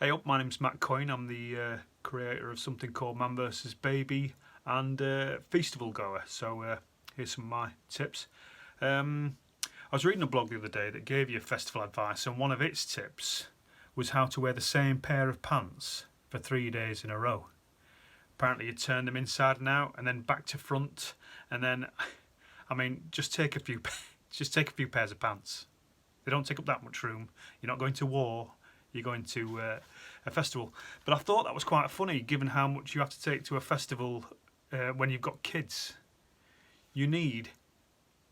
Hey up, my name's Matt Coyne. I'm the creator of something called Manversusbaby and Feastival goer. So here's some of my tips. I was reading a blog the other day that gave you festival advice, and one of its tips was how to wear the same pair of pants for 3 days in a row. Apparently you turn them inside and out and then back to front, and then just take a few pairs of pants. They don't take up that much room. You're not going to war, you're going to a festival. But I thought that was quite funny, given how much you have to take to a festival when you've got kids. You need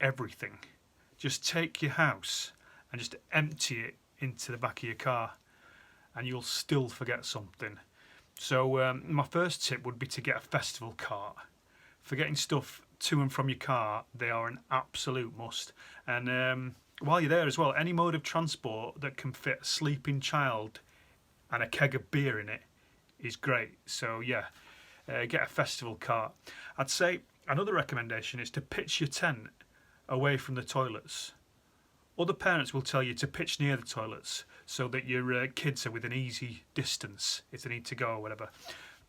everything. Just take your house and just empty it into the back of your car, and you'll still forget something. So my first tip would be to get a festival cart. For getting stuff to and from your car, they are an absolute must. And while you're there as well, any mode of transport that can fit a sleeping child and a keg of beer in it is great. So yeah, get a festival cart. I'd say another recommendation is to pitch your tent away from the toilets. Other parents will tell you to pitch near the toilets so that your kids are within easy distance if they need to go or whatever.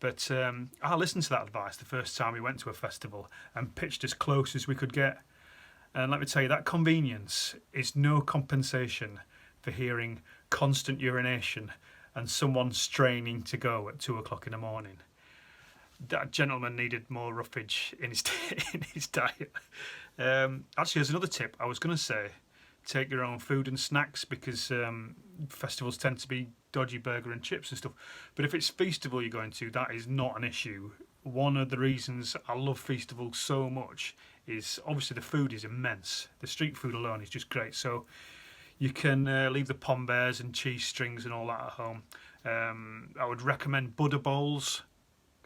But I listened to that advice the first time we went to a festival and pitched as close as we could get. And let me tell you, that convenience is no compensation for hearing constant urination and someone straining to go at 2 o'clock in the morning. That gentleman needed more roughage in his diet. Actually, there's another tip. I was going to say, take your own food and snacks, because festivals tend to be dodgy burger and chips and stuff. But if it's Feastival you're going to, that is not an issue. One of the reasons I love Feastival so much is obviously the food is immense. The street food alone is just great. So you can leave the pom bears and cheese strings and all that at home. I would recommend Buddha bowls.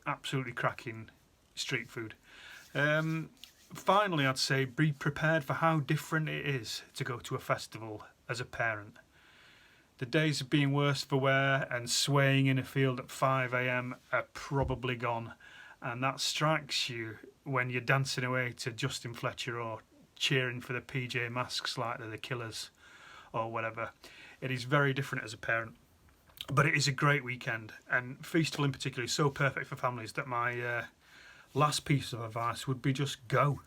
Absolutely cracking street food. Finally, I'd say be prepared for how different it is to go to a festival as a parent. The days of being worse for wear and swaying in a field at 5 a.m. are probably gone, and that strikes you when you're dancing away to Justin Fletcher or cheering for the PJ Masks like they're the Killers or whatever. It is very different as a parent, but it is a great weekend, and Feastival in particular is so perfect for families that my last piece of advice would be just go.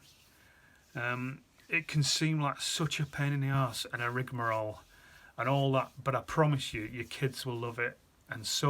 It can seem like such a pain in the arse and a rigmarole and all that, but I promise you, your kids will love it, and so